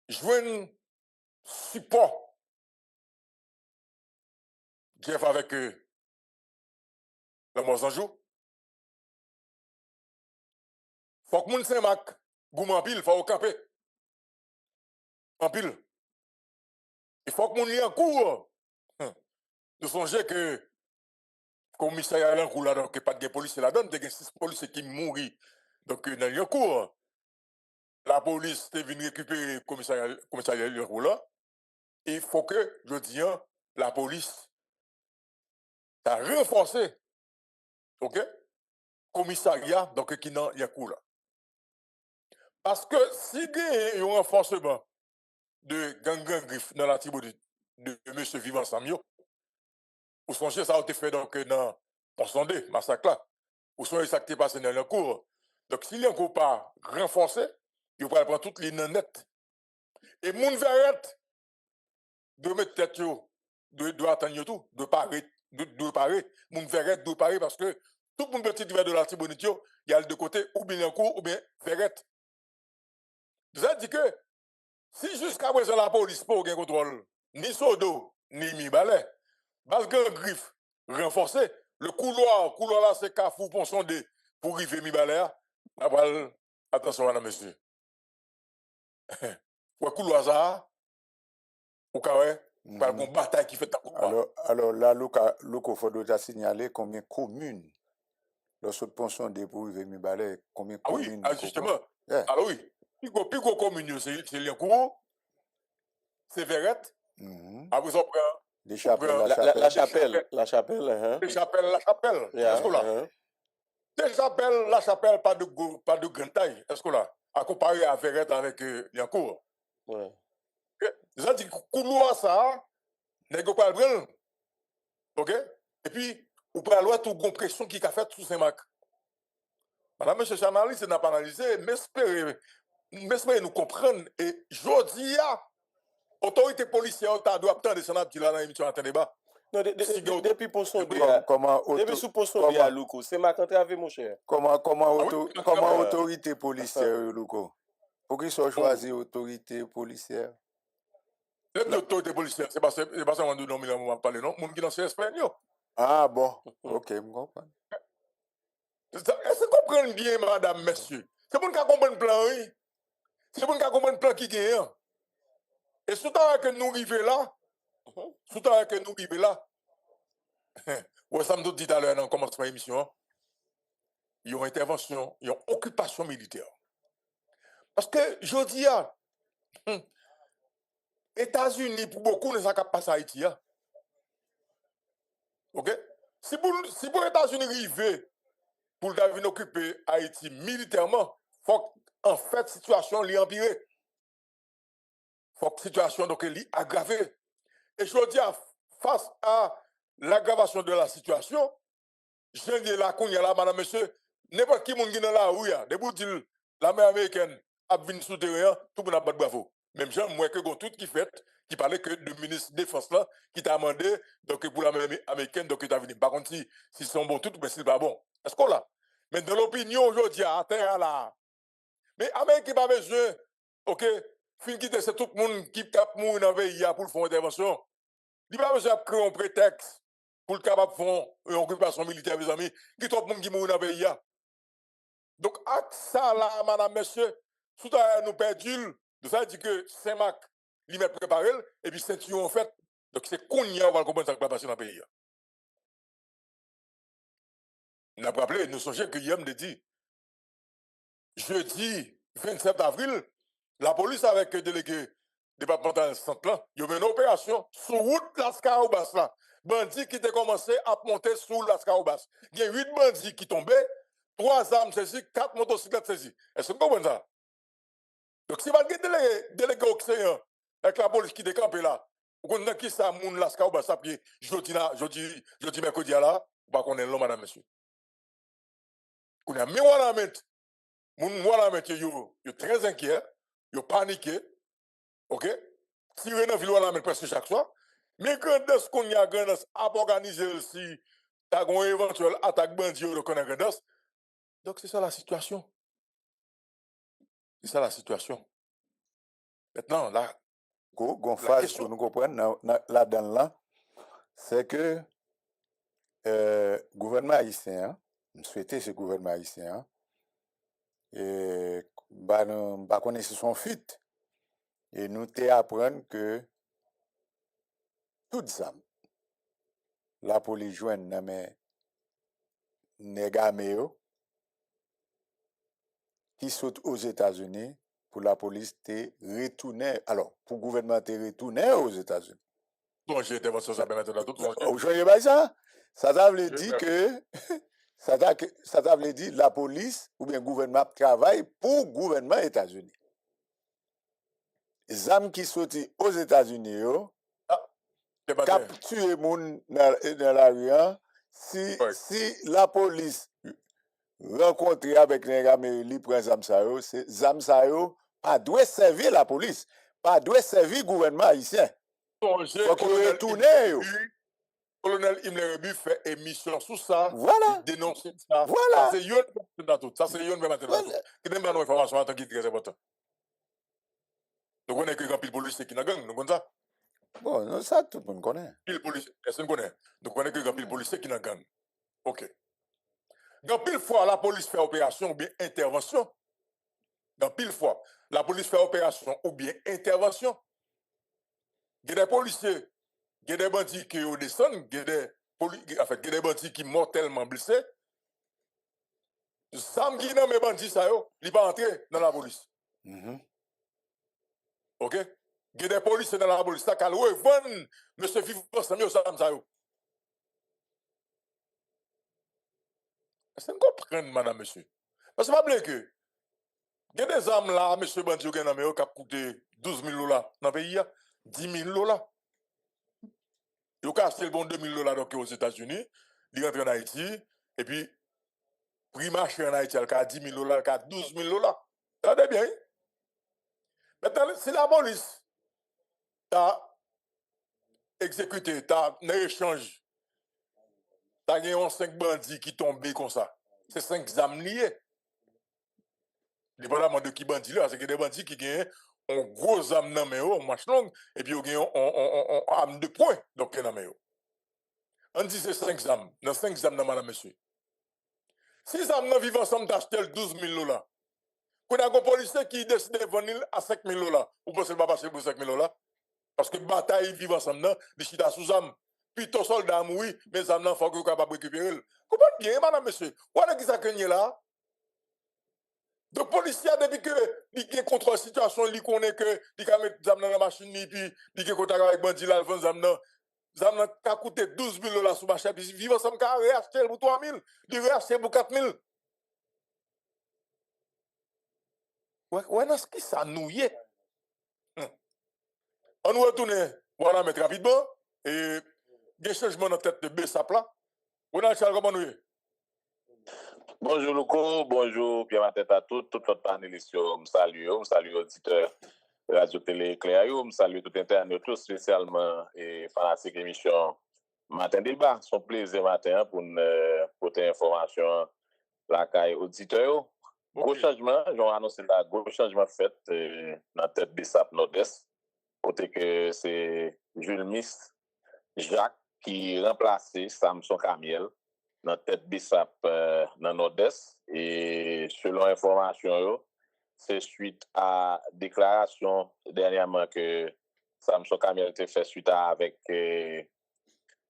joindre support Jeff avec le Mozanjou. Faut que moun Saint-Marc, goum en pile, faut camper. En pile. Il faut que moun li en cours. Nous songeons que le commissariat en cours là, donc pas de police la donne, il y a 6 policiers qui mourent. Donc dans le cours, la police est venue récupérer le commissariat en cours là. Il faut que, je dis, la police a renforcé, ok, commissariat donc qui dans le cours là. Parce que si il y a un renforcement de gang griffe dans la tribu de M. Vivant Samio, vous songez ça a été fait donc dans Ponsondé, massacre là, ou songez ça qui est passé dans le cours. Donc s'il n'y a encore pas renforcé, il va prendre toutes les nanettes. Et moun verrette de mettre tête de attendre tout, de parer, moun verrette de parer parce que tout le monde petit vers de la tribu, il y a le de côté ou bien cours ou bien verrette. Ça dit que si jusqu'à présent la police n'a pas contrôle, ni Sodo, ni Mibalais, parce que griffe renforcé, le couloir là c'est Carrefour pour sonder pour arriver Mibalais, attention madame monsieur. Ouais, couloir ça, ou carré, par une bataille qui fait ta couloir. Alors là, il faut déjà signaler combien de communes, lorsque pension des pour arriver Mibalais, combien de communes. Ah oui, justement. Yeah. Alors oui, plus gros commune, c'est Liancourt, c'est Verrette. Après ça, on prend la chapelle. La chapelle. Est-ce que là? Des chapelles, la chapelle, pas de grande taille. Est-ce que là? À comparer à Verrette avec Liancourt. Ouais. Ça dit couloir ça, n'est pas le prendre. OK? Et puis, ou pas la toute grande pression qui a fait sous Saint-Marc. Madame, monsieur Chanali, c'est n'a pas analysé, mais espérez nous comprendre. Et je dis, autorité policière, tu dois attendre de s'en là dans l'émission à débat. Non, depuis pour son depuis sous pour son à Louko, c'est ma entravé, mon cher. Comment autorité policière, Louko? Pour qu'ils soient choisis autorité policière? L'autorité policière, c'est pas seulement de nom, mais on va parler, non? Moun qui dans CSP, Ah bon, ok, je comprends. Est-ce que vous comprenez bien, madame, monsieur? C'est pour nous comprendre le plan, oui. C'est pour nous comprendre le plan qui gagne. Et tout à que nous arrivons là, ouais, ça me dit tout à l'heure dans le commencement de l'émission, il y a une intervention, il y a une occupation militaire. Parce que, je dis, États-Unis, pour beaucoup, ne savent pas passer à Haïti. OK? Si pour États-Unis arriver pour venir occuper Haïti militairement, il faut en fait, situation l'y empirer. Il faut que la situation donc l'y aggraver. Et je dis, face à l'aggravation de la situation, je dis là, qu'on y a là, madame, monsieur, n'importe qui est dans la rue, de vous dire, l'armée américaine a venu souterrain, tout le monde a battu bravo. Même gens, moi, que tout qui fait, qui parlait que le ministre de défense là, qui t'a demandé, donc pour l'armée américaine, donc il a venu. Par contre, si sont bons tout, mais c'est pas bon. Est-ce qu'on l'a? Mais dans l'opinion aujourd'hui, à terre là. Mais l'Amérique n'a pas besoin, ok, fin quitter c'est tout le monde qui tape mourir dans le pays pour faire une intervention. Il n'a pas besoin de créer un prétexte pour le capable de faire une occupation militaire, mes amis, qui tout le monde qui mourit dans le pays. Donc, à ça là, madame, monsieur, tout à nous perdu, de ça dit que Saint-Marc, il m'a préparé, et puis Saint-Yon en fait, donc c'est qu'on y a, on va comprendre ce qui va passer dans le pays. On a rappelé, nous songeons que Yom dit, jeudi 27 avril, la police avec le délégué départemental centre, il y a une opération sur route Lascaobas là. Bandits qui étaient commencé à monter sur Lascaobas. Il y a 8 bandits qui tombaient, 3 armes saisies, 4 motocyclettes saisies. Est-ce que vous comprenez ça? Donc si vous avez délégué océan avec la police qui décampe là, vous connaissez qui ça, moun Lascaobas, ça, puis jeudi, mercredi là, vous ne connaissez pas, madame, monsieur. Vous avez mis la main. Moun yo très inquiet, yo paniqué, ok? Tiré dans ville mais presque chaque soir. Mais quand qu'on y a grandes à organiser si t'as une éventuelle attaque bandit de qu'on a grandes. Donc c'est ça la situation. C'est ça la situation. Maintenant, là, gon phase pour nous comprendre là-dedans là, c'est que gouvernement haïtien, je souhaitais ce gouvernement haïtien, et bah connaître son fuite. Et nous te apprendre que tout ça, la police joigne dans mes négaméo qui saute aux États-Unis pour la police te retourner. Alors, pour le gouvernement te retourner aux États-Unis. Donc, j'ai intervention, ça permet de la toute Vous voyez pas ça? Ça veut dire que ça veut dire la police ou bien le gouvernement travaille pour le gouvernement des États-Unis. Les âmes qui sortent aux États-Unis, capturer les gens dans la rue, si la police rencontre avec les gars, mais ils prennent les âmes, pas doit servir la police, pas doit servir le gouvernement haïtien. Il faut qu'on retourne. Colonel Imler Rebu fait émission sur ça. Voilà. Il dénonce ça. Voilà. Ça, c'est yon dans tout. Ça, c'est yon même dans tout. Qui donne une information en tant que très important. Nous connaissons que grand policier qui n'a gang, nous connaissons ça. Bon, ça, tout le monde connaît. Pile policier, est-ce qu'on connaît? Nous connaissons que grand policier qui n'a gang. OK. Dans pile fois, la police fait opération ou bien intervention. Dans pile fois, la police fait opération ou bien intervention. Il y a des policiers, il y a des bandits qui descendent, il y a des bandits qui mortellement blessés. Sam qui n'a mes bandits, ça yo, il pas entrer dans la police. OK? Il y a des policiers dans la police, ça calme, revendre, monsieur vivant, ça yo, ça yo. Est-ce que vous comprenez, madame, monsieur? Parce que pas oublier que, il y a des armes là, monsieur bandit, qui a coûté 12 000 $ dans le pays, 10 000 $. Il a acheté le bon 2 000 $ donc aux États-Unis, il rentre en Haïti, et puis, prix marché en Haïti, il a 10 000 $, il a 12 000 $. Regardez bien. Maintenant, si la police t'a exécuté, t'as un échange, t'as gagné 5 bandits qui tombent comme ça. C'est 5 âmes liées. Dépendamment de qui bandit là, c'est que des bandits qui gagnent un gros âme dans main, marche longue, et puis ils gagnent un âme de poing, donc dans main. On dit c'est 5 âmes, dans 5 âmes dans madame monsieur. 6 âmes vivent ensemble d'acheter 12 000 $. Quand on a un policier qui décide de vendre à 5 000 $, vous pensez pas passer pour 5 000 $? Parce que bataille vivent ensemble, les chita sous âme. Puis ton soldat mourir, mais âmes il faut que vous capable de récupérer. Comment bien, madame monsieur? Quoi est-ce que ça craigne là? Donc, policier, depuis que il est contre la situation, il connaît que il a mettre dans la machine, et puis il est contact avec bandit là, il vend zamnan. Zamnan a coûté 12 000 $ sur marché, puis il vit ensemble, il a réacheté pour 3 000, il a réacheté pour 4 000. Ouais, est-ce que ça nous y est? On nous retourne, voilà, mettre rapidement, et il y a un changement dans la tête de BESAP là. Voilà, Charles, comment nous y est? Bonjour Louko, bonjour Pierre-Martin à tout votre panéliste, je salue auditeurs de Radio Télé Éclair, je salue tout internet, spécialement et fanatique émission Matin Débat. Son plaisir matin pour nous porter information la caille auditeurs. Gros changement, j'ai annoncé là, gros changement fait dans la tête de SAP Nord-Est, côté que c'est Jules Miss Jacques qui remplaçait Samson Camiel dans la tête BISAP dans Nord-Est. Et selon information, c'est suite à déclaration dernièrement que Samson Camiel a fait suite avec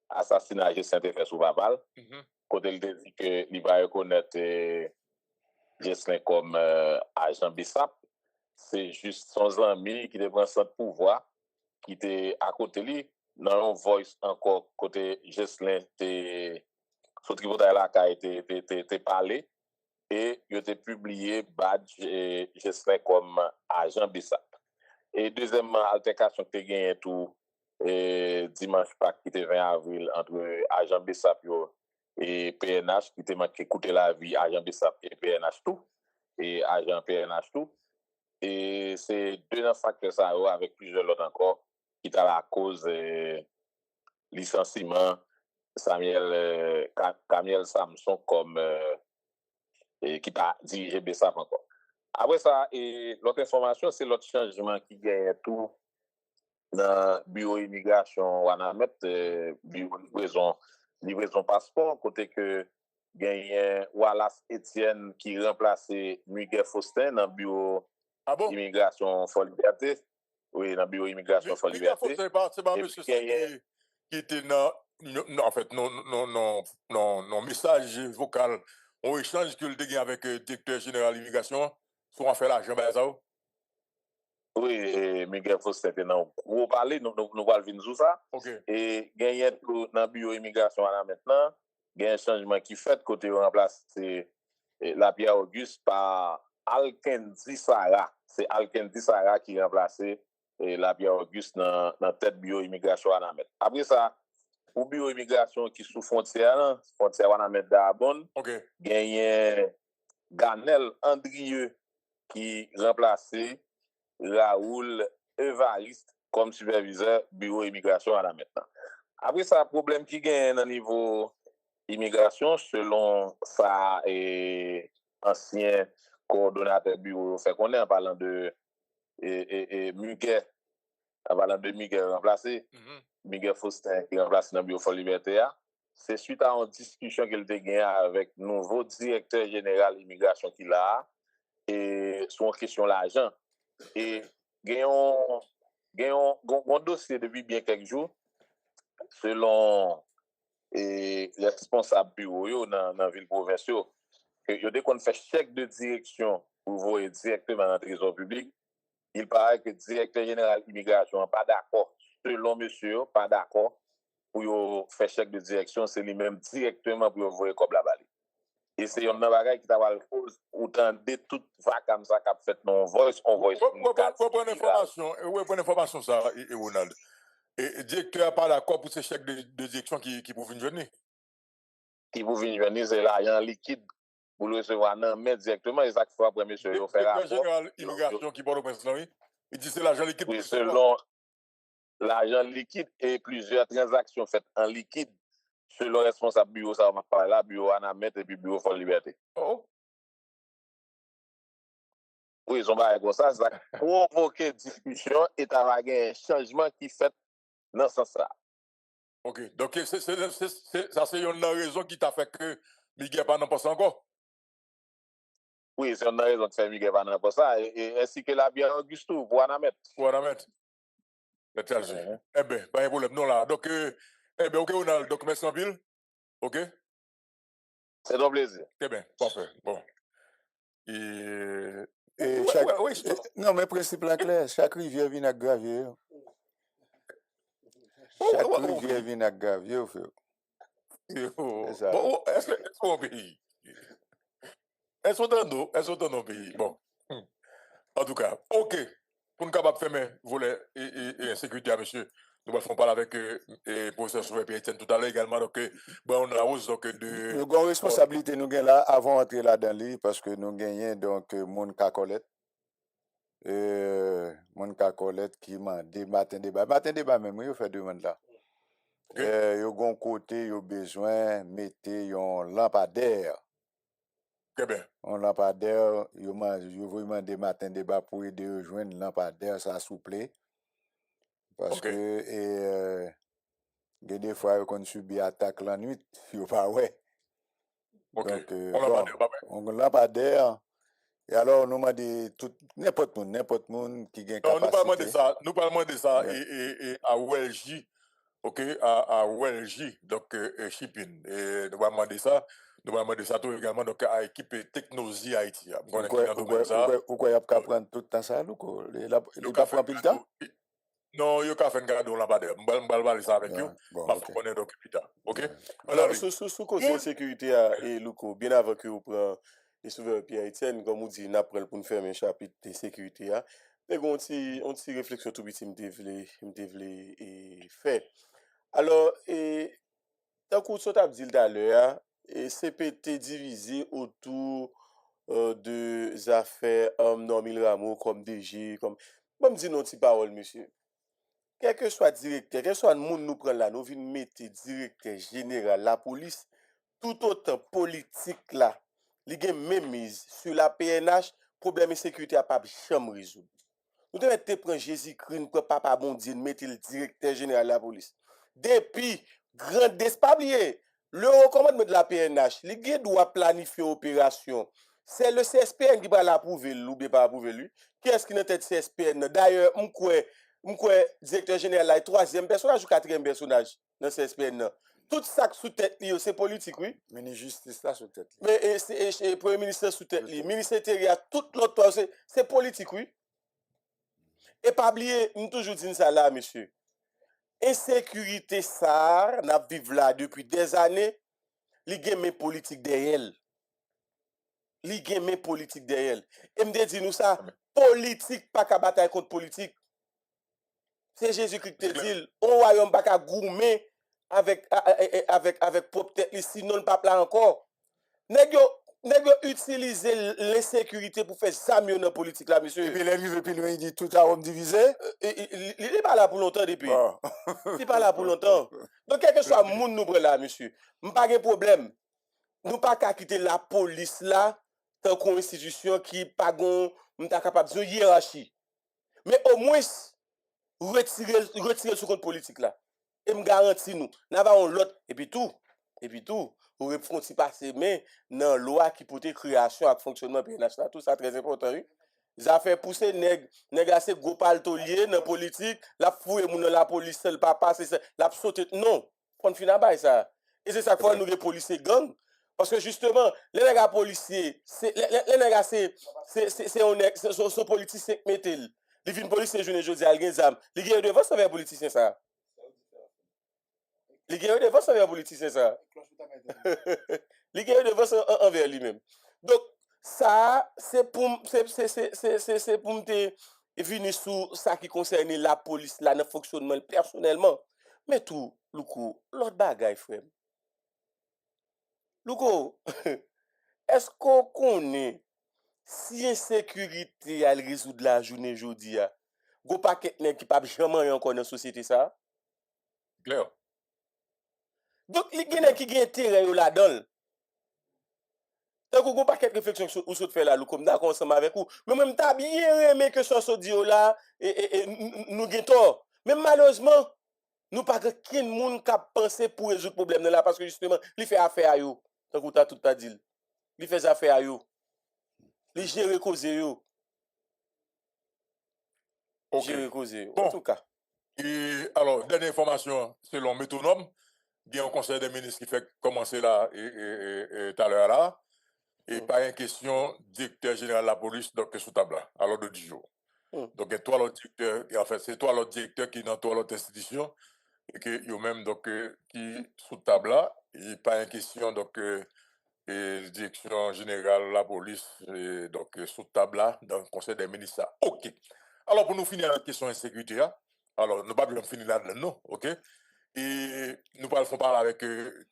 assassinat Jessin fait sous Vaval. Côté il dit que il va reconnaître Jessin comme agent BISAP. C'est juste son ami qui devrait prendre son pouvoir, qui était à côté de lui. Dans un voice encore côté Jessin ce qui a été parlé et il a été publié badge Jessin comme agent BISAP. Et deuxièmement, altercation qui a gagné tout dimanche qui était 20 avril entre agent BISAP et PNH qui était manqué écouter la vie agent BISAP et PNH tout et agent PNH tout. Et c'est deux facteurs ça avec plusieurs autres encore qui est à la cause licenciement Camiel Samson comme qui t'a dirigé BESAP encore. Après ça, et l'autre information, c'est l'autre changement qui gagne tout dans le bureau immigration Wanamet, bureau livraison passeport, côté que gagne Wallace Etienne qui remplaçait Miguel Faustin dans le bureau immigration Fort Liberté. Oui, dans le bureau immigration Fort Liberté. Miguel Faustin, c'est pas monsieur qui était en fait, non, message vocal, on échange que le dégât avec le directeur général de l'immigration, soit on fait l'argent, ben ça. Oui, Miguel Faustin était dans gros parler, nous allons venir sur ça. Et gagner dans le bureau immigration là maintenant, il y a un changement qui fait côté remplacer la Pierre Auguste par Alkendi Sarah. C'est Alkendi Sarah qui remplaçait la Pierre Auguste dans la tête bureau immigration là maintenant. Après ça, pour bureau immigration qui sous frontière Wanamet d'Arbonne, gagné Ganel Andrieux qui remplaçait Raoul Evariste comme superviseur bureau immigration à la maintenant. Après ça, problème qui gagne au niveau immigration, selon ça et ancien coordonnateur bureau, fait qu'on est en parlant de Miguel, en parlant de Miguel remplacé, Miguel Faustin qui remplace dans le bureau Fort Liberté, c'est suite à une discussion qu'il a gagné avec le nouveau directeur général immigration qu'il a et sur une question l'argent. Et gagnons un dossier depuis bien quelques jours, selon les responsables bureaux dans la ville provinciale, que dès qu'on fait chèque de direction pour voir directement dans le trésor public, il paraît que le directeur général d'immigration n'est pas d'accord, selon monsieur, pas d'accord pour faire chèque de direction, c'est lui-même directement pour voir comme la balle. Et c'est un bagage qui t'a cause autant de toute vacances ça qu'a fait non voice on voice. Vous prenez information ça et Ronald. Et directeur n'a pas d'accord pour ces chèques de direction qui peuvent venir venir. Qui peuvent venir venir, c'est l'argent liquide pour le recevoir non mais directement et ça qu'il faut après monsieur faire rapport. Le général immigration qui parle au président, il dit c'est l'argent liquide. Oui, selon l'argent liquide et plusieurs transactions faites en liquide. Selon le responsable bureau, ça va parler là, bureau Anamet et puis bureau Fort Liberté. Oh. Oui, ils ont pas comme ça a provoqué discussion et tu as un changement qui fait dans ce sens-là. Ok, donc ça c'est une raison qui t'a fait que Miguel pas pas ça encore? Oui, c'est une raison de faire Miguel pas pas ça, et ainsi que la bien Augusto pour Anamet. Pour Anamet. Eh bien, pas de problème, non là. Donc, ok, on a le document sans ville. Ok? C'est un plaisir. Très bien, parfait. Bon. Non, mais principe là clair, chaque rivière vient à gravier. Chaque rivière vient à gravier, frère. Bon, est-ce qu'on pays? Est-ce qu'on dans pays? Bon. En tout cas, ok. Pour nous capables de faire volet et insécurité à monsieur, nous allons parler avec le professeur Souvet et Etienne tout à l'heure également. Donc, on a aussi de. Nous avons responsabilité nous là avant d'entrer là-dedans, parce que nous gagnons donc mon Cacolette. Mon Cacolette qui m'a dit matin débat même, il fait demande là. Il y a un côté, il y a besoin de mettre un lampadaire. Très bien. Un lampadaire, il vous demander matin débat pour aider à rejoindre un lampadaire, ça souple. Parce que des fois, quand on subit attaque la nuit, il n'y a pas ouais. Donc, on lampadaire. Et alors, nous m'a dit n'importe monde qui a capacité. Nous parlons de ça et à OLJ, ok, à OLJ, donc shipping. Et nous allons demander ça. Nous allons demander ça tout également donc à l'équipe Technologie Haïti. Pourquoi il y a qu'à prendre tout le temps ça, Louko? Il a pris un peu de temps? Non, il y a qu'à faire un cadeau là-bas. Je vais parler ça avec vous. Je vais donc plus tard. Ok? Alors, sous côté sécurité, et Louko, bien avant que vous preniez les souverains Pierre Etienne, comme vous dites, nous apprenons pour nous faire un chapitre de sécurité. Mais on a réflexion tout petit, me fait. Alors, tant que vous avez dit tout à l'heure, CPT divisé autour de affaires Normil Rameau comme DG, comme. Bon, me dis non, petite parole, monsieur. Quel que soit directeur, quel que soit le monde nous prend là, nous venons mettre directeur général, la police, tout autant politique là, il y a même mise sur la PNH problème de sécurité a pas jamais résoudre. Nous devons te prendre Jésus-Christ pour papa bon Dieu, mettre le directeur général de la police. Depuis grand despablier, le recommandement de la PNH, les doit planifier opération. C'est le CSPN qui va l'approuver, ou bien pas approuver lui. Qui est-ce qui n'a tête CSPN? D'ailleurs, m'kwe directeur général là, troisième personnage ou quatrième personnage dans CSPN. Tout ça sous tête li, c'est politique, oui. Ministre justice là sous tête. Mais c'est premier ministre sous tête li, ministre intérieur, tout l'autre c'est politique, oui. Et pas oublier, nous toujours dit ça là, monsieur. Insécurité ça, n'a vivre là depuis des années, li gen men politique derrière. Li gen men politique derrière. Et me dit nous ça, politique pas qu'à bataille contre politique. C'est Jésus-Christ qui te dit, on royaume pas qu'à gourmer avec propre tête, sinon le pape là encore. Nèg yo utiliser l'insécurité pour faire ça mieux dans la politique là, monsieur. Et puis l'arrive et puis lui il dit tout à homme divisé. Il n'est pas là pour longtemps depuis. Bon. Il n'est pas là pour longtemps. Donc quel que soit le monde nous là, monsieur, pas de problème. Nous pas qu'à quitter la police là, tant qu'une institution qui pas capable de hiérarchie. Mais au moins retirer ce compte politique là. Et me garantit nous, n'avons l'autre et puis tout, vous répondez passer mais dans loi qui peut être création et fonctionnement PNH là, tout ça très important oui. Ça fait pousser nèg assez gros paltolier dans politique, la fouille moun dans la police seul papa c'est ça, la sauter non, prendre fin à ça. Et c'est ça qu'il faut nous les policiers gang parce que justement les nèg policiers, c'est les nèg c'est politicien metel. Les vins policiers jeudi al gen zam. Les gars devant ça vers politicien ça. Les gars devant ça vers politicien ça. Les gars devant ça envers lui-même. Donc ça c'est pour me venir sur ça qui concerne la police là dans fonctionnement personnellement. Mais tout Louko, l'autre bagaille frère. Louko, est-ce qu'on connaît si insécurité a résoudre la journée jodi a, go paquet nèg qui pas jamais encore dans société ça. Clair. Donc les gens qui ont intérêt là-dedans. Donc go paquet réflexion ou saute faire là comme d'accord ensemble avec vous. Mais même t'as bien aimé que ça so dit là et nous gen tort. Mais malheureusement nous pas qu'un monde qui penser pour résoudre problème là parce que justement, il fait affaire à yo. Donc t'as tout pas dit. Il fait affaire à yo. Les gérer cause yo. Ok. Gérer cause yo. Bon. En tout cas. Et alors, dernière information, selon Métonome, il y a un conseil des ministres qui fait commencer là et tout à l'heure là. Et pas une question directeur général de la police, donc sous table là, à l'ordre du jour. Donc, il y a trois autres directeurs, et en fait, c'est trois autres directeurs qui dans trois autres institutions, et que yo même donc qui sous table là, et pas une question donc et direction générale de la police, et donc sous table là, dans le conseil des ministres. Ça. Ok. Alors, pour nous finir la question insécurité, hein, alors, nous pas bien finir là-dedans, non, ok? Et nous allons parler avec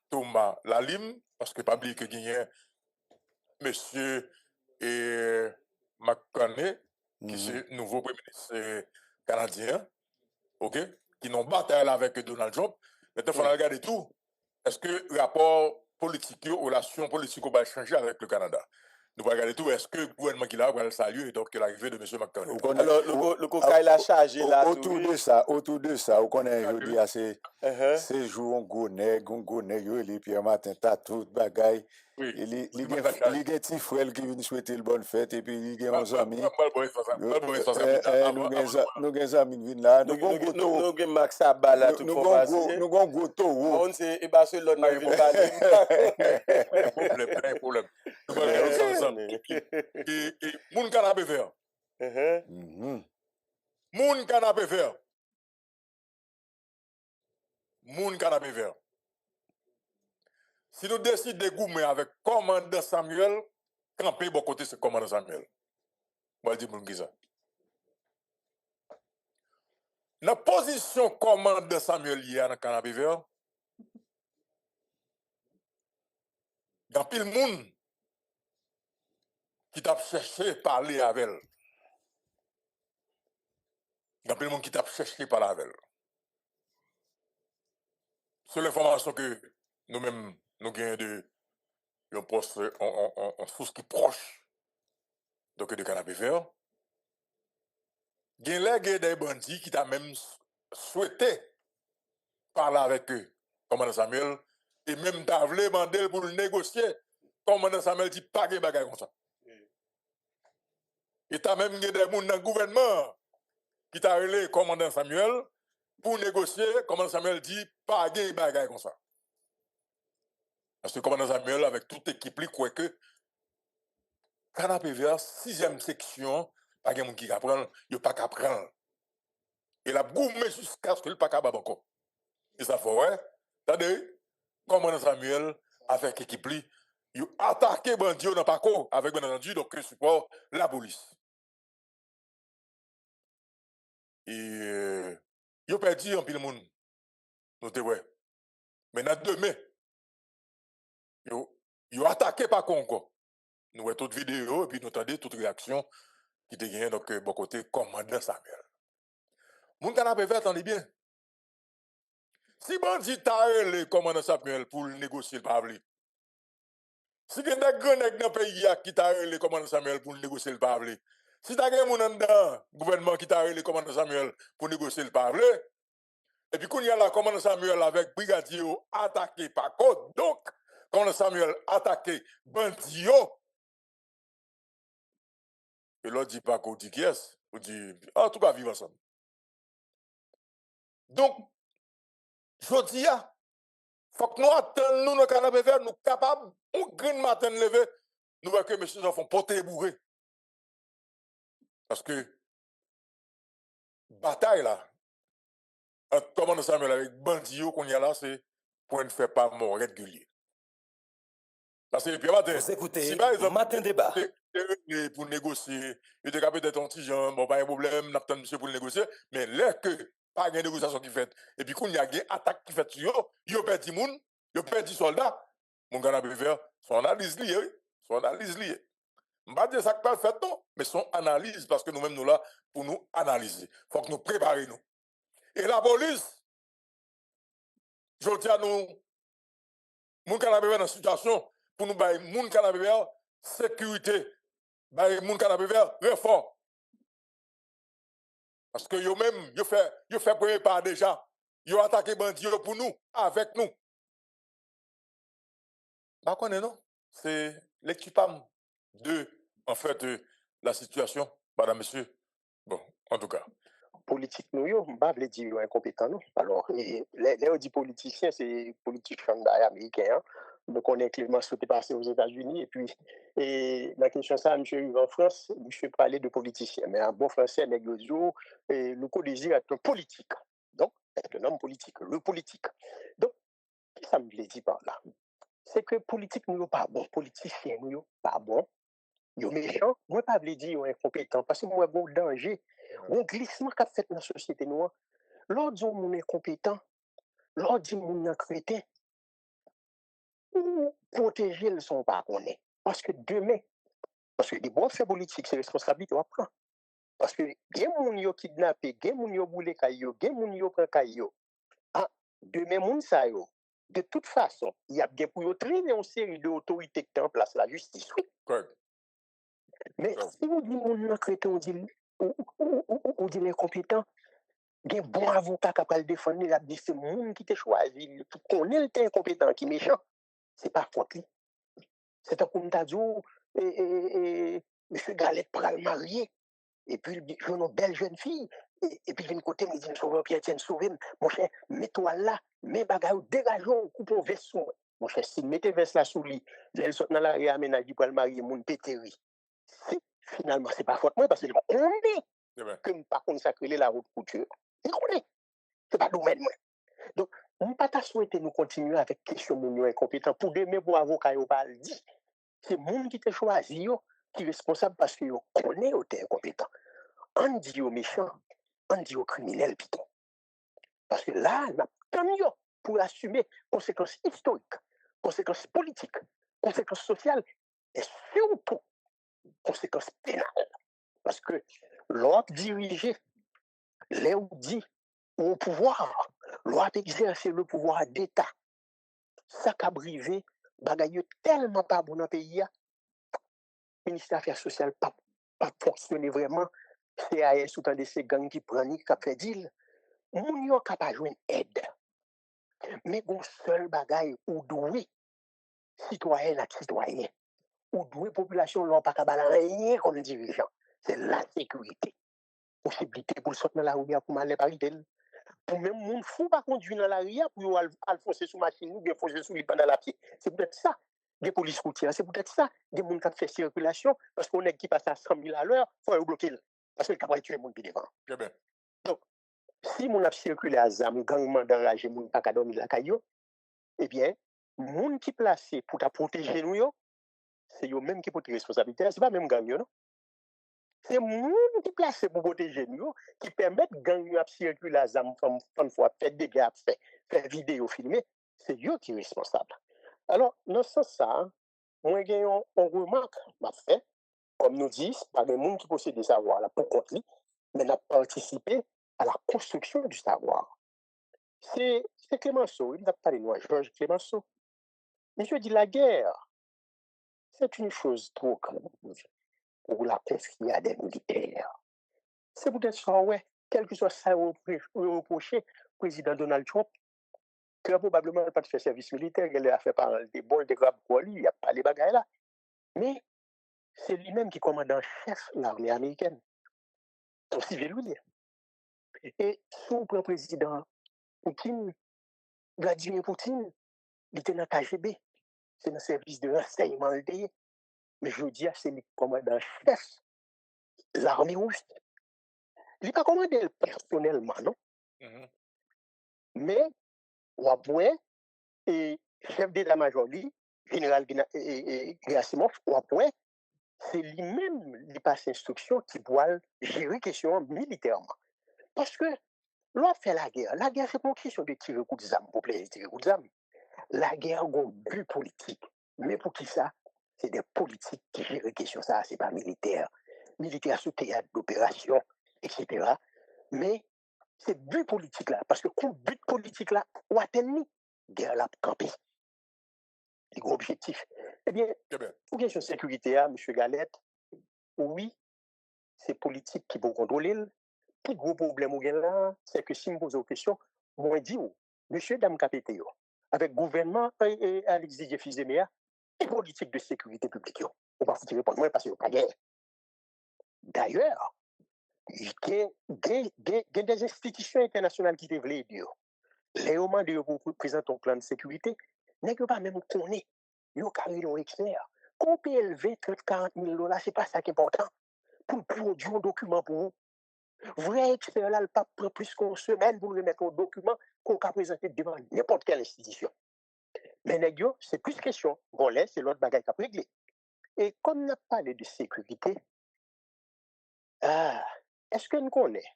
Thomas Lalim, parce que pas oublier que il y a monsieur McCartney, qui est nouveau premier ministre canadien, ok? Qui n'ont bataille avec Donald Trump. Maintenant, il faut regarder tout. Est-ce que le rapport politique, relation politique va changer avec le Canada? Nous allons regarder tout. Est-ce que le gouvernement qui l'a va le saluer donc l'arrivée de M. McCartney? Alors, le coca il a chargé là. Autour de ça, on connaît aujourd'hui c'est jour on go nèg, et Pierre Martin t'as tout bagaille. Il y a des petits frères qui viennent souhaiter le bonne fête et puis il y a des amis. Nous des amis qui viennent là. Nous avons Max Abala tout pour nous avons goto. On sait Barcelone n'a vu pas. Problème. Et mon canapé vert. Mon canapé vert. Mon canapé vert. Si nous décidons de goumer avec commandant Samuel, camper bon côté c'est commandant Samuel. Moi je dis mon ça. La position commandant Samuel hier dans canapé vert. Dans pile monde qui t'a cherché parler avec elle. Dans pile monde qui t'a cherché parler avec elle. C'est l'information que nous-mêmes nous gagnons de un poste en source qui est proche donc de canapé vert. Il y a des bandits qui t'a même souhaité parler avec eux, commandant Samuel, et même t'a voulu demander pour le négocier. Commandant Samuel dit pas de bagaille comme ça. Et t'as même des gens dans le gouvernement qui t'a relé commandant Samuel pour négocier. Commandant Samuel dit pas de bagaille comme ça. Parce que commandant Samuel, avec toute équipe, il croit que canapé vert, 6e section, pas de monde qui apprend, il n'y a pas qu'à prendre. Et la gourmet jusqu'à ce qu'il n'y ait pas qu'à encore. Et ça fait, ouais, c'est-à-dire, commandant Samuel, avec l'équipe, il a attaqué bandit dans le parcours, avec bien entendu, donc support la police. Et il a perdu un peu le monde. Notez, ouais. Maintenant, demain, il a attaqué par encore. Nous voyons toute vidéo et puis nous entendons toute réaction qui te gagne donc bon côté commandant Samuel. Mon canapé vert, attendez bien. Si bandit t'a le commandant Samuel pour négocier le pavli, si il y a des grands nègres dans le pays qui t'a le commandant Samuel pour négocier le pavli, si t'as des gens dans le gouvernement qui t'a le commandant Samuel pour négocier le pavli, et puis quand il y a la commandant Samuel avec brigadier attaqué par code, donc commandant Samuel attaqué bandit, et l'autre dit pas qu'on dit qui est, on dit, en tout cas, vivre ensemble. Donc, je dis, faut que nous attendons, nous, dans le canapé vert, nous capables, on green matin levé, nous voyons que messieurs enfants portés bourrés. Parce que, bataille là, entre commandant Samuel avec bandit qu'on y a là, c'est pour ne faire pas mort régulier. Parce que, puis matin, Vous écoutez, si par exemple, Matin Débat. pour négocier, il était capable d'être un petit genre, bon, pas un problème, n'attend monsieur pour le négocier, mais là que, pas de négociation qui fait, et puis quand il y a une attaque qui fait sur eux, il a perdu moun, il a perdu soldat, mon gars n'a pas faire son analyse liée, son analyse liée. Je ne vais pas dire ça que pas fait non, mais son analyse, parce que nous-mêmes nous là pour nous analyser. Il faut que nous préparions. Et la police, je dis à nous, mon canapé dans une situation pour nous bailler mon canapé sécurité, bailler mon canapé réforme. Parce que yo même, yo fait premier pas déjà. Yo attaqué bandit pour nous, avec nous. Bah connaît non? C'est l'équipement de, en fait, la situation, madame, monsieur. Bon, en tout cas. Politique, nous, yo, m'pa vle dire incompétent, non. Alors, les on dit politiciens, c'est politiciens américains, hein. Donc, on est clairement souhaité passer aux États-Unis. Et puis, la question ça, M. Yves en France, je parlais de politiciens. Mais en bon français, le co-désir est un politique. Donc, c'est un homme politique, le politique. Donc, qu'est-ce que ça me dit par là? C'est que politique, nous, pas bon. Politicien, nous, pas bon. Yo méchant, moi, pas vle dire incompétent. Parce que moi, bon danger. Un glissement qu'a fait dans la société noire. L'autre dit mon incompétent, l'autre dit mon crétin, ou protéger le son pas qu'on est. Parce que demain, parce que les bons faits politiques, c'est responsabilité à prendre. Parce que gen moun yo kidnappé, gen moun yo boule kayo, gen moun yo prend kayo. Ah, demain moun sa yo. De toute façon, il y a bien pour yo traîner une série d'autorités qui en place la justice. Oui. Correct. Mais si on dit mon crétin, on dit l'incompétent, il y a un bon avocat qui peut le défendre, il a dit c'est le monde qui t'a choisi, qui connaît le temps incompétent, qui est méchant. C'est pas contre lui. C'est un comme t'as dit, M. Galette pral marié, et puis il dit, je une belle jeune fille, et puis il vient côté, il dit, Sauveur Pierre, tiens, sauve, mon cher, mets-toi là, mets bagaille, dégageons, coupe un veste sur mon cher, si mettez veste là sous lui, elle saute dans la réaménage, il peut le marier, mon péteri. Si, finalement, c'est pas faute moi, parce que je connais que je ne pas consacrer la route couture. Il connaît. Ce n'est pas domaine, moi. Donc, on ne peut pas souhaiter nous continuer avec question de incompétent. Pour demain, pour avocat, on va le dire. C'est le monde qui t'a choisi, qui est responsable parce que connaît que tu es incompétent. On dit aux méchants, on dit aux criminels, plutôt. Parce que là, on a tant mieux pour assumer conséquences historiques, conséquences politiques, conséquences sociales et surtout conséquences pénales. Parce que l'ordre dirigé, les dit au pouvoir, l'ordre exercer le pouvoir d'État, ça qu'a brivé, bagaille tellement pas bon dans le pays, le ministère des Affaires sociales, pas pas fonctionner vraiment. CAS ou tant de ces gangs qui prennent, qui fait deal. Moun yo capable joindre aide. Mais bon seul bagaille ou doué citoyen à citoyen. Ou doué population l'on pas capable rien comme dirigeant. C'est la sécurité. Possibilité pour sortir dans la rue pour aller par tel. Pour même moun fou pas conduire dans la rue pour al foncer sous machine ou bien foncer sous les pendant la pied. C'est peut-être ça. Des polices routières, c'est peut-être ça. Des moun qui fait circulation parce qu'on est qui passe à 100 000 à l'heure, faut bloquer. Parce que capable tuer moun qui devant. Très bien. Donc si mon a circulé à zam gangman d'enrager moun pas ka dormir la caillou, eh bien moun qui placé pour ta protéger nous yo, c'est yo même qui porte responsabilité, c'est pas même gang yo non. C'est moun qui placé pour protéger nous qui permettent gang yo à circuler à zam fan fois faire des gars faire vidéo filmer, c'est yo qui responsable. Alors dans ce sens ça, moi j'ai on remarque m'a fait comme nous disent pas des monde qui possède des savoirs là pour contre lui, mais n'a participé à la construction du savoir. C'est Clémenceau, il n'a pas parlé de moi, Georges Clémenceau. Monsieur dit la guerre, c'est une chose trop grave pour la confier à des militaires. C'est peut-être ça, ouais, quel que soit ça reproché, président Donald Trump, très probablement n'a pas fait service militaire, il a fait par des bols de grave pour lui, il n'y a pas les bagailles là. Mais c'est lui-même qui commande en chef l'armée américaine. Son civil, oui. Et son président Poutine, Vladimir Poutine, il était dans le KGB. C'est dans le service de renseignement. Mais je dis, c'est le commandant chef l'armée russe. Il n'est pas commandé personnellement, non? Mais, Wapoué, et chef d'état-major, général Gerasimov, Wapoué, c'est lui-même qui passe instruction qui doit gérer question militairement. Parce que, l'on fait la guerre c'est pas une question de tirer coup d'armes pour plaisir tirer coup d'armes. La guerre a un but politique. Mais pour qui ça? C'est des politiques qui gèrent la question ça, c'est pas militaire. Militaire sous théâtre d'opération, etc. Mais c'est but politique là, parce que comme but politique là, ou atteindre guerre là campé. Les gros objectifs. Eh bien, pour question de sécurité, M. Galette, oui, c'est politique qui peut contrôler. Tout gros problème là, c'est que si je me pose une question, moi je dis, monsieur Dame Capétéo, avec le gouvernement et Alex Didier Fils-Aimé, et politique de sécurité publique, on va foutre répondre moi parce qu'il n'y a pas de guerre. D'ailleurs, il y a des institutions internationales qui devraient aider. Les moments de vous présenter un plan de sécurité, n'est pas même connaître. Ils ont carré un expert. Qu'on peut élever 30-40 000 $, ce n'est pas ça qui est important. Pour produire un document pour vous. Vrai expert là, le pape prend plus qu'une semaine pour le mettre au document qu'on peut présenter devant n'importe quelle institution. Mais négio, c'est plus question. Volet, c'est l'autre bagaille qu'a réglé. Et comme on a parlé de sécurité, est-ce que nous connaissons?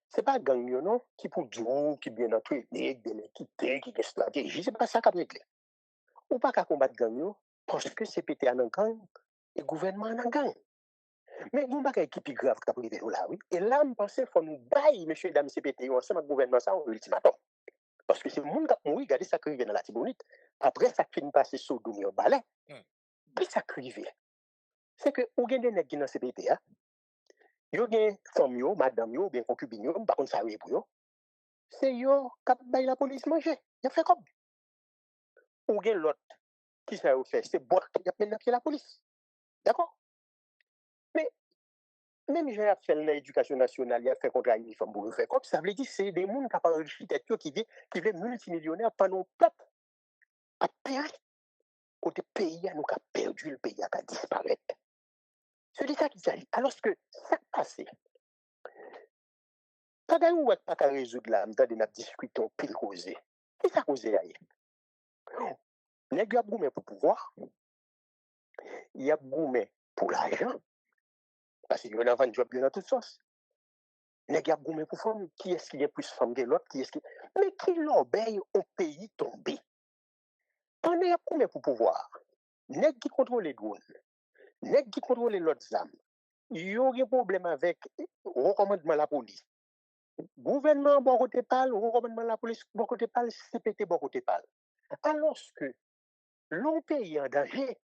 Ce n'est pas gang, non, qui pour dire, qui bien entraîné, bien équipé, qui a stratégie, ce n'est pas ça qu'a réglé. Ou pas qu'à combattre gang, parce que c'est pété en gang et le gouvernement en gang. Mais nous avons qui plus grave qui privé là, oui. Et là, je pense qu'il faut nous bailler, monsieur, dame, CPT, ensemble avec le gouvernement, ça, on ultimatum. Parce que c'est le monde qui a mouru, regardez ça qui arrive dans la Tibonite. Après, ça finit passer sur le balai. Puis ça arrive. C'est que, vous avez des nègres qui dans CPT, vous avez des femmes, madame, ou bien concubines, par contre, ça arrive pour eux. C'est eux qui baillent la police manger. Ils fait comme. Ou avez l'autre qui ça fait, c'est boire qui a mené la police. D'accord? Mais, même j'ai fait l'éducation nationale, il a fait contre l'uniforme pour le faire comme ça veut dire c'est des gens qui ont architecture qui veulent multimillionnaires pendant le peuple a péri. Côté pays, nous avons perdu le pays, a disparu. C'est de ça qu'il s'agit. Alors que ça passe. Quand on ne peut pas résoudre là, on a discuté, on peut causer. Qu'est-ce que ça cause là? Il y a gourmet pour pouvoir, il y a gourmet pour l'argent, parce qu'il y a un job dans toutes sortes. Il y a gourmet pour femme, qui est-ce qui est plus femme que l'autre, mais qui l'obéit au pays tombé. On a gourmet pour pouvoir, nèg qui contrôle les drones, nèg qui contrôle l'autre âmes. Il y a un problème avec le recommandement de la police. Gouvernement, bon côté parle, recommandement de la police, bon côté parle, CPT, bon côté parle. Alors que l'on pays en danger,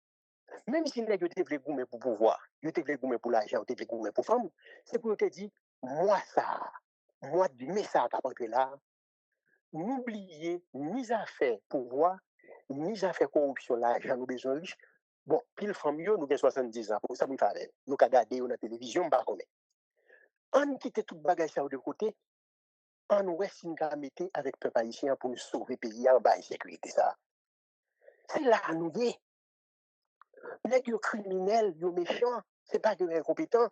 Même si les gens te voulaient goumer pour pouvoir, ils te voulaient goumer pour l'argent, ils te voulaient goumer pour femme, c'est pour te dire, moi, mais ça, qui a là, n'oubliez ni affaire pouvoir, ni affaire corruption, l'argent, nous besoin riche. Bon, pile femme, nous avons 70 ans, pour ça, nous faisons. Nous avons regardé la télévision, nous ne on quitte tout bagage ça de côté, on ouais si nous mettre avec peuple haïtien pour nous sauver le pays en bas de sécurité ça. C'est là nous y les criminels, les méchants, c'est pas que incompétents.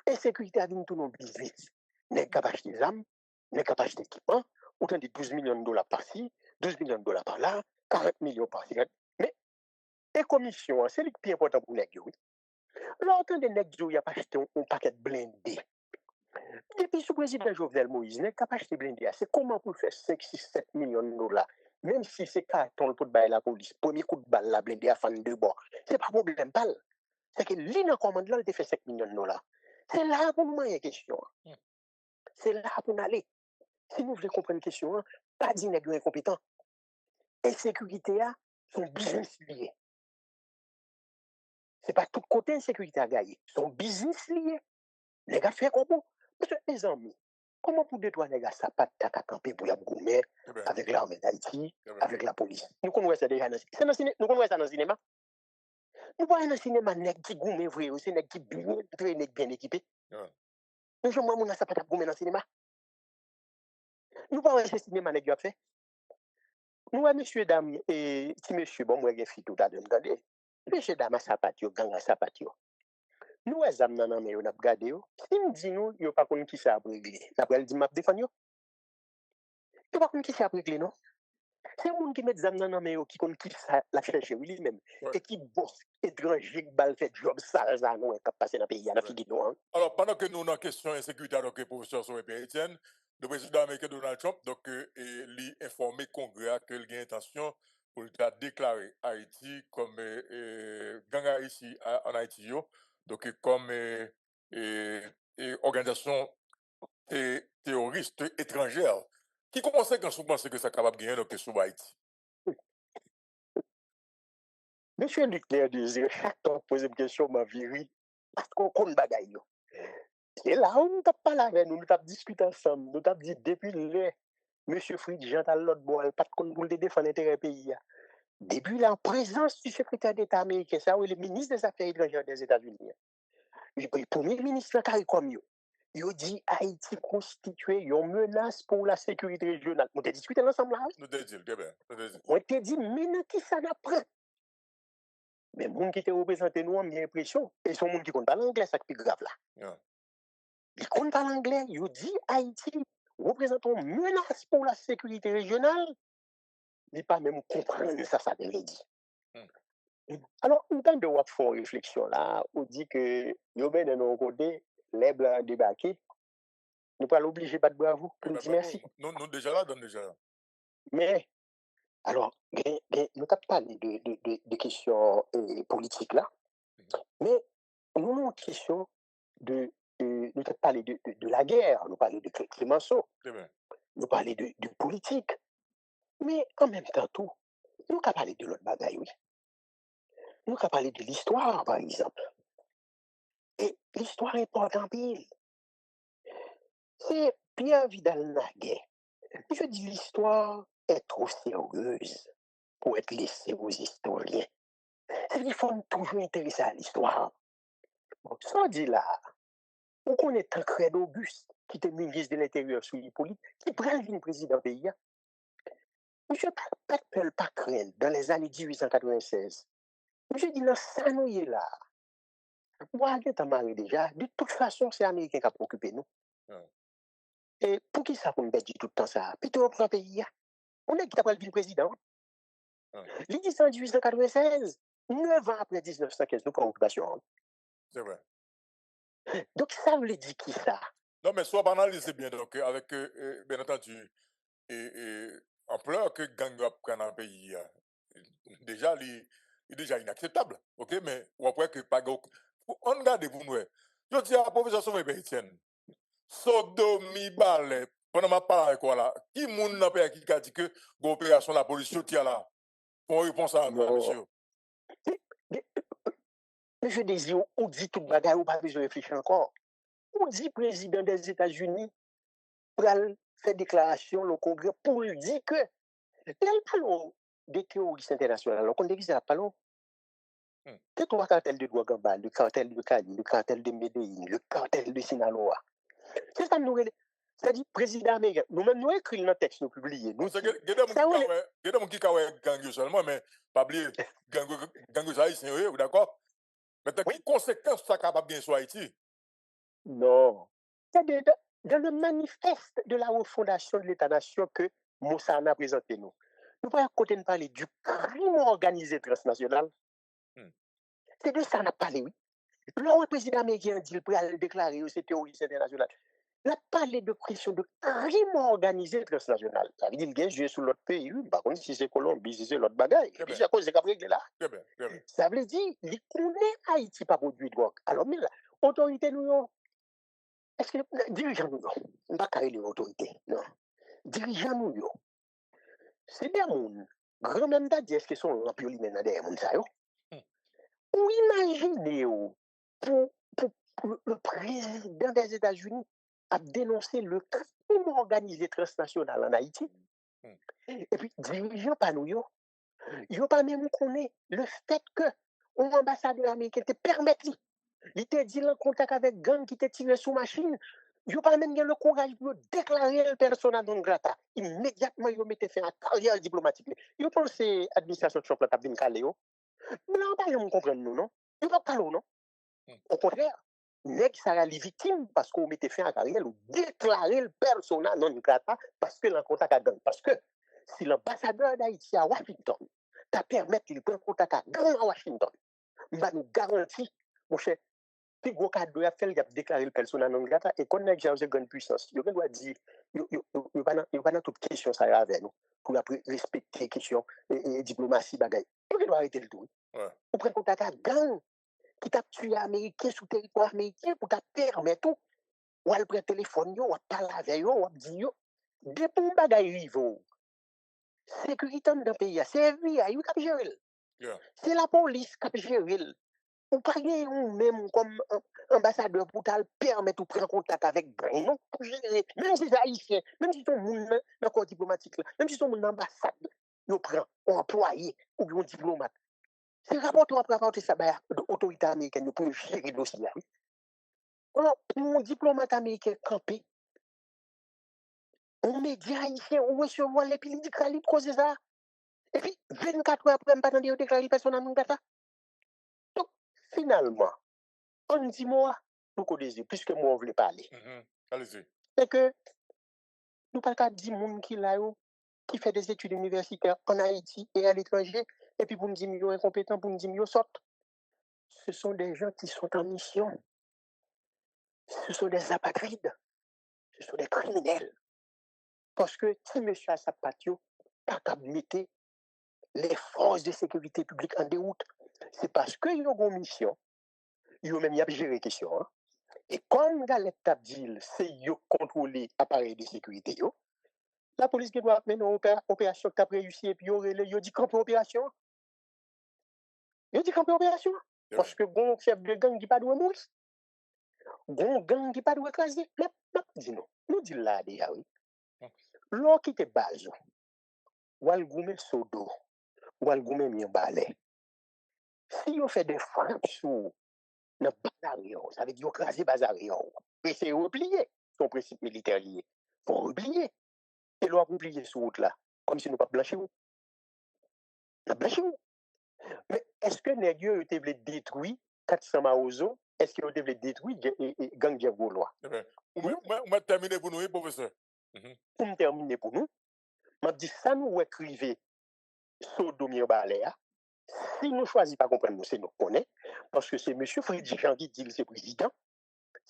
Insécurité a vu tout nos business. Les capables des armes, les capables d'équipement, autant de 12 millions de dollars par-ci, 12 millions de dollars par-là, 40 millions par-ci. Mais les commissions, c'est le plus important pour les gens. L'autant de nègres, il n'y a pas acheté un paquet blindé. Depuis sous président Jovenel Moïse, n'est capable de blindé. C'est comment pour faire 5, 6, 7 millions de dollars. Même si c'est carton pour bailler la police, premier coup de balle, la blindé à fan de bord. C'est pas problème, balle. C'est que l'île en commande là, il fait 5 millions de dollars. C'est là pour moi, il y a question. C'est là pour nous aller. Si nous voulons comprendre une question, pas dire nègre incompétent. Insécurité, son business lié. C'est pas tout côté insécurité à gagner. Son business lié. Les gars font comment? Parce que mes amis, comment pour deux, trois les gars, ça pas de camper pour la gourmet avec l'armée d'Haïti, avec la police. Nous connaissons ça déjà dans le cinéma. Nous connaissons ça dans le cinéma. Nous voyons dans le cinéma, nèg qui gourmet vrai, c'est nèg qui bien équipé. Nous sommes moi, ça pas de gourmet dans le cinéma. Nous voyons ce cinéma, nèg qui a fait. Nous voyons monsieur, dame, et si monsieur, bon, moi, j'ai fait tout à l'heure, regardez. Monsieur, dame, à sapatio, gang à sapatio. Nous, les âmes nan mais on a regardé. Si nous disons, il n'y a pas qu'on qui ça a réglé. Après, elle dit, m'a défendu. Il n'y a pas qu'on qui ça a réglé, non? C'est un monde qui met des âmes nan mais qui qu'on qui ça la chercher lui-même. Et qui bosse, étranger, qui balle fait job sale, ça, nous, qui passe dans le pays, la figure, non? Alors, pendant que nous, dans la question insécurité, donc, le professeur Sowepe Etienne, le président américain Donald Trump, donc, lui informé Congrès qu'il a intention pour déclarer Haïti comme gang ici en Haïti, donc comme organisation terroriste étrangère. Qui conséquence vous pensez que ça est capable de gagner donc, sur Haïti? Monsieur Leclerc disait, chaque temps poser une question, ma vie, parce qu'on compte bagaille. Et là, on t'a parlé avec nous, nous t'a discuté ensemble, nous t'a dit depuis le monsieur Fritz Jean à l'autre bois, pas de compte pour le défendre l'intérêt pays. Depuis la présence du secrétaire d'État américain, ça, oui, le ministre des Affaires étrangères des États-Unis, le premier ministre CARICOM, il a dit Haïti constitué une menace pour la sécurité régionale. On t'a discuté ensemble là? Nous t'ai dit, bien. On t'a dit, mais qui ça n'apprend? Mais les gens qui te représentent nous ont bien l'impression, et sont les gens qui ne parlent pas l'anglais, c'est plus grave là. Ils ne parlent pas l'anglais, ils disent Haïti représente une menace pour la sécurité régionale. Ils ne pas même comprendre ça, ça veut dire. Alors, une temps de faire une réflexion là, on dit que nous de nos côté, les blancs débarqués, nous pas l'obliger pas de bravo pour nous dire merci. Nous déjà là, donne déjà là. Mais, alors, nous avons parlé de questions politiques là, mais nous avons une question nous avons parlé de la guerre, nous parlé de Clémenceau, nous parlé de politique, mais en même temps tout, nous avons parlé de l'autre bagaille, oui. Nous avons parlé de l'histoire, par exemple. Et l'histoire est importante. C'est Pierre Vidal-Naguet. Je dis l'histoire est trop sérieuse pour être laissée aux historiens. Il faut toujours intéresser à l'histoire. Bon, ça dit là, on connaît Tancred Auguste, qui était ministre de l'Intérieur sous Hippolyte, qui prend le président du pays. Monsieur pas craindre dans les années 1896. Monsieur dit, non, ça nous est là. Moi, je marre déjà. De toute façon, c'est l'Américain qui a occupé nous. Et pour qui ça qu'on me dit tout le temps ça? Plutôt on prend le pays. On est qui t'a pris le président. Il dit ça en 1896, 9 ans après 1915, nous prenons l'occupation. C'est vrai. Donc ça veut dire qui ça? Non, mais soit banalisé bien, donc, avec, bien entendu, ampleur que gang prend dans le pays, déjà, il est déjà inacceptable. Ok, mais après que pas on regarde pour nous. Je dis à la professeur Sowepe Etienne, sodomi balai, pendant ma parole, quoi là, qui moun n'a pas qui a dit que l'opération la police tient là, pour répondre à monsieur. Monsieur Désir, on dit tout bagage, on pas besoin de réfléchir encore. On dit président des États-Unis pour faire déclaration au Congrès pour dire que là, parlons des terroristes internationaux. On dit que ça parlons. Que trois cartels de Douagamba, le cartel de Cali, le cartel de Medellín, le cartel de Sinaloa. C'est ça nous c'est-à-dire président américain. Nous-mêmes nous écrivons dans le texte nous publié. Nous C'est que mon qui gang seulement mais pas oublier gang haïtien oui, d'accord? Mais quelles conséquences ça capable bien sur Haïti? Non. C'est dans le manifeste de la refondation de l'État-nation que Moussa a présenté nous. Nous pouvons côté de parler du crime organisé transnational. C'est de ça qu'on a parlé, oui. Le président américain dit qu'il pourrait déclarer c'est terroriste international. Il a parlé de pression de crime organisé transnational. Ça veut dire qu'il a joué sur l'autre pays. Par contre, si c'est Colombie, si c'est l'autre bagaille. C'est à cause de ce là. Ça veut dire qu'il connaît Haïti pas produit de drogue. Alors, mais là, autorité nous, est-ce que dirigeants nous, on ne va pas carrer l'autorité. Non. Dirigeants nous, c'est des gens. Grand même dit est-ce que sont remplis lui-même dans des gens, ça yo? Ou imaginez pour le président des États-Unis a dénoncé le crime organisé transnational en Haïti. Et puis, dirigeant pas nous, ils pas même connaît le fait que l'ambassadeur américain te permettre, il te dit en contact avec gang qui te tiré sous machine, ils pas même le courage de déclarer le persona non grata. Immédiatement, ils mettent fait une carrière diplomatique. Ils pensent que l'administration de Trump a bien calé. Mais là, on ne comprend nous, non? Ils ne pas non? Au contraire, nèg sera les victimes parce qu'on mettait fin à carrière ou déclarer le persona non grata parce que l'encontact à gang. Parce que si l'ambassadeur d'Haïti à Washington t'a permis qu'il prenne contact à gang à Washington, va nous garantir, mon cher, puis gros cadeau a fait, il a déclaré le persona non grata et qu'on a déjà une grande puissance. Il doit dire, il n'y a pas dans toute question ça avec nous pour respecter question et diplomatie bagaille. Il doit arrêter le tout. On prend contact à gang qui t'a tué américain sous territoire américain pour t'a permettre tout. Ou elle prend téléphone, ou elle parle avec eux, ou elle dit, des bons bagailles rivaux. Sécurité dans le pays, c'est FBI qui a géré. C'est la police qui a géré. Ou pas même comme ambassadeur pour te permettre de prendre contact avec Bruno pour gérer. Même si c'est haïtien, même si c'est un accord diplomatique, même si c'est un ambassade, ils prennent un employé ou un diplomate. C'est rapport à rapporter ça à l'autorité américaine pour gérer le dossier. Alors, pour un diplomate américain campé, on média haïtien, on recevoir les piles du calibre cause ça. Et puis, 24 heures après, on pas de déclarer personne à mon gata. Donc, finalement, on dit moi, nous connaissons, puisque moi, on voulait parler. Allez-y. C'est que, nous pas qu'à 10 personnes qui là, qui fait des études universitaires en Haïti et à l'étranger, et puis pour me dire qu'ils sont incompétents, pour me dire qu'ils sortent. Ce sont des gens qui sont en mission. Ce sont des apatrides. Ce sont des criminels. Parce que si M. Assapatio n'a pas mettre les forces de sécurité publique en déroute, c'est parce qu'ils ont une mission, ils ont même géré la question. Hein? Et comme Galette Tabdil, c'est eux contrôler l'appareil de sécurité, la police qui doit mener une opération qui a réussi et puis ils dit camper opération. Ils dit camper opération. Parce que bon chef de gang qui pas de mourir. Bon gang qui pas de écraser. Dis non. Nous dit là déjà oui. L'on qui te base. Ou al goumen sodo. Ou al goumen mi balai. Si on fait des frappes sur le bazarion, ça veut dire écraser bazarion. Et c'est replier son principe militaire lié. Faut replier. Et l'on a replié sur route là. Comme si nous pas blanchi ou. Nous blanchi ou. Mais est-ce que les gens ont été détruits 400 maozo? Est-ce qu'ils ont été détruits gang de Gaulois? On va terminer pour nous, professeur. Pour me terminer pour nous, je dis ça nous écrivez Sodomir Baléa. Si nous choisissons pas comprendre nous, c'est nous connaît, parce que c'est M. Frédéric Jean qui dit c'est président.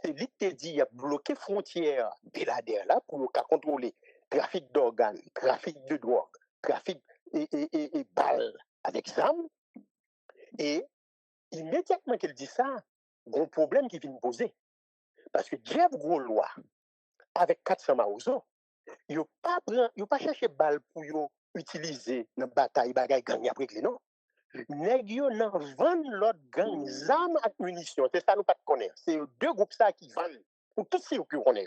C'est lui qui dit il a bloqué frontière Belader là pour contrôler trafic d'organes, trafic de drogue, trafic et balles avec armes. Et immédiatement qu'il dit ça, il y a un problème qui vient poser. Parce que Jeff Gaulois, avec 400 maozo, il n'a pas cherché balle pour utiliser dans la bataille bagaille gang après non. nèg yo nan vend l'autre gang zam ak munitions. C'est ça nous pas connaître. C'est deux groupes ça qui vendent pour tout circuit qu'on est.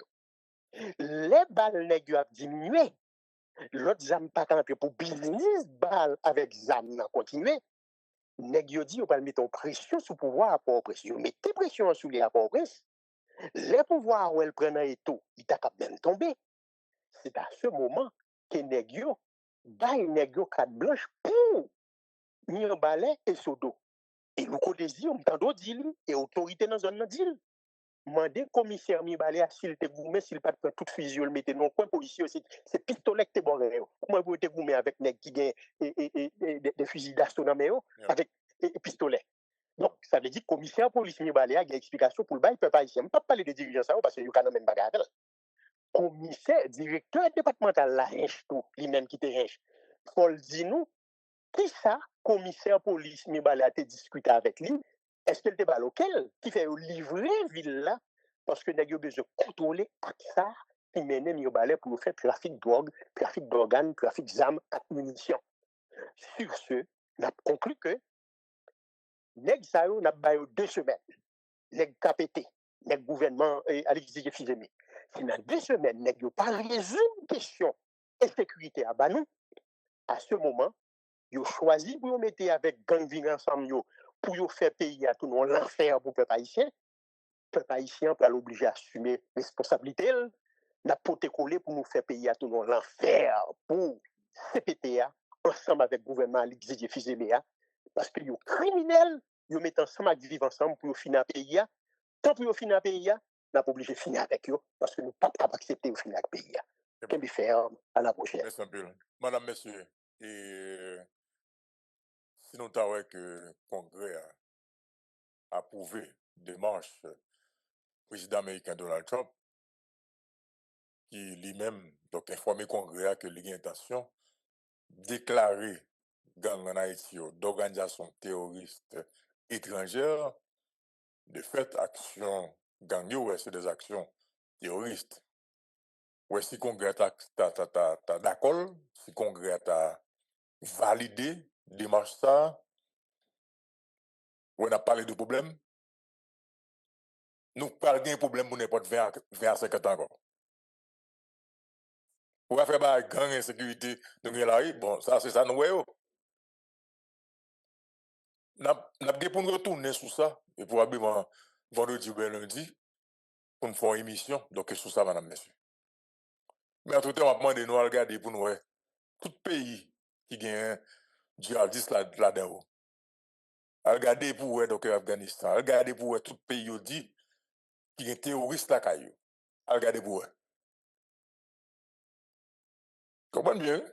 Les balles nèg yo a diminué. L'autre zam pas camper pour business balle avec zam nan continuer. Nèg yo dit yo pas mettre pression sur pouvoir à Port-au-Prince. Yo mettez pression sur les à Port-au-Prince. Les pouvoirs où elle prennent un étau, il t'a même tombé. C'est à ce moment que nèg yo bail nèg yo carte blanche pour Nyambale et Sodo. Et le côté dit, on t'entend dire, et autorité dans zone dit. Mandé commissaire Nyambale s'il te goumé, s'il pas de toute fusion, le mettez dans le coin policier, c'est pistolet que te bon. Comment vous te goumé avec nèg qui gagne des fusils d'assaut dans main avec pistolet. Donc, ça veut dire que le commissaire police Nyambale a une explication pour le bail, il ne peut pas ici. Je ne peux pas parler de dirigeants parce qu'il y a quand même bagarre. Commissaire, directeur départemental, la range tout, lui-même qui te range. Faut le dire nous, qui ça, commissaire police Nyambale a discuté avec lui? Est-ce qu'elle te parle auquel qui fait livrer ville là? Parce que nous avons besoin de contrôler ça qui mène Nyambale pour faire trafic de drogue, trafic d'organes, trafic d'armes et munitions. Sur ce, on a conclu que nèg sa yo n'a ba 2 semaines. Nèg KPT, nèg gouvernement Alexis Fizemi. Si dans 2 semaines, nèg yo pas résoudre question et sécurité à banou, à ce moment, yo choisi pour mettre avec gang vin ensemble yo pour yo faire payer à tout le monde l'enfer pour peuple haïtien. Peuple haïtien peut l'obliger à assumer responsabilité. N'a poté coller pour nous faire payer à tout le monde l'enfer pour CPTA ensemble avec le gouvernement Alexis Fizemi. Parce que yo criminels, yo mettent ensemble à vivre ensemble pour finir pays. Tant pour finir pays, n'a pas obligé de finir avec eux parce que nous ne pouvons pas accepter de finir avec pays. Qu'est-ce que faire à la prochaine? Merci un peu. Madame, Messieurs, et sinon, tu as que le Congrès a approuvé démarche président américain Donald Trump qui lui-même donc informé le Congrès que il a intention de déclarer gang en Haïti d'organisation terroriste étrangère, de fait action gang yo, c'est des actions terroristes. Ouais, si le Congrès t'a d'accord, si le Congrès t'a validé démarche ça, on a parlé de problème, nous parlons d'un problème pour n'importe 20 à 50 ans encore. Pour faire bah gang insécurité de la bon, ça c'est ça nous voyons. N'a pour nous retourner sur ça et probablement vendredi ou lundi pour nous faire une émission donc sur ça madame messieurs. Mais entre temps on va demander nous à regarder pour nous tout pays qui gagne djihadiste là-dedans. Regardez pour voir donc Afghanistan, regardez pour voir tout pays dit qui est terroriste là caillou. Regardez pour voir. Comprenez bien?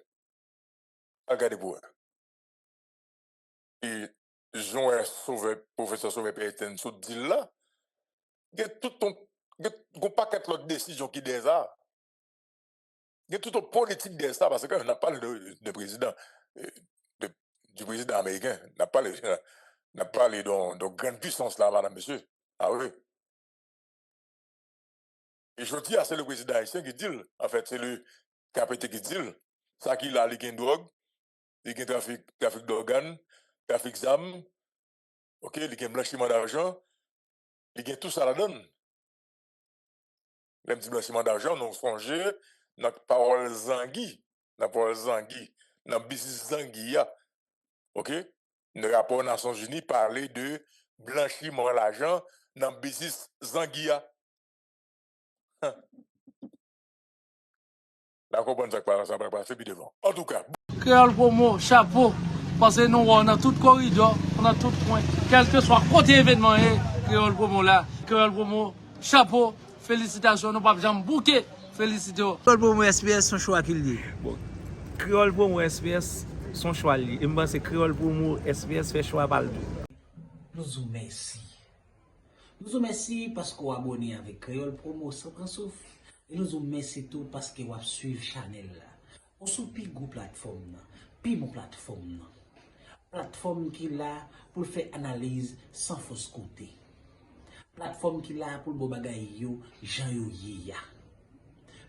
Regardez pour voir. Et Jean Sauvé, professeur Sauvé Pétain, sous dit là, il y a tout un paquet de décisions qui déjà. Il y a tout un politique de ça parce qu'on n'a pas de président, du président américain, n'a pas parlé de grande puissance là, madame, monsieur. Ah oui. Et je dis, c'est le président haïtien qui dit, en fait, c'est le KPT qui dit, ça qu'il a, il y a une drogue, il y a trafic d'organes, trafic d'armes, ok, il y a un blanchiment d'argent, il y a tout ça la donne. Le petit blanchiment d'argent, nous songez, notre parole zangui, notre business zangui, ok? Le rapport Nations Unies parlait de blanchiment d'argent dans le business Zanguia. La comprendre ça va passer puis devant. En tout cas. Créole Promo, chapeau. Parce que nous, on a tout corridor, on a tout point. Quel que soit côté événement, Créole Promo là. Créole Promo, chapeau. Félicitations, nous pas jamais bouquet. Félicitations. Créole Promo SPS, son choix qu'il dit. Bon. Créole Promo SPS, son choix li. Et moi, c'est Créole Promo SPS fait choix par le tout. Nous vous remercions. Nous vous remercions parce que vous abonnez avec Créole Promo sans prendre souffle. Et nous vous remercions tout parce que vous suivez la chaîne. On sous pi go plateforme, pi mon plateforme. Plateforme qui là pour faire analyse sans fausse côté. Plateforme qui là pour le bagay yo, Jean yo ya.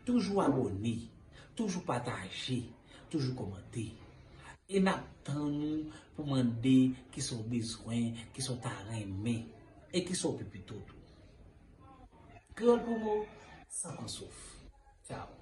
Toujours abonné, toujours partager, toujours commenter. Et n'attendons pour demander qui sont besoins, qui sont arrêtés et qui sont plutôt tout. Créole pour moi, sans qu'on souffre. Ciao.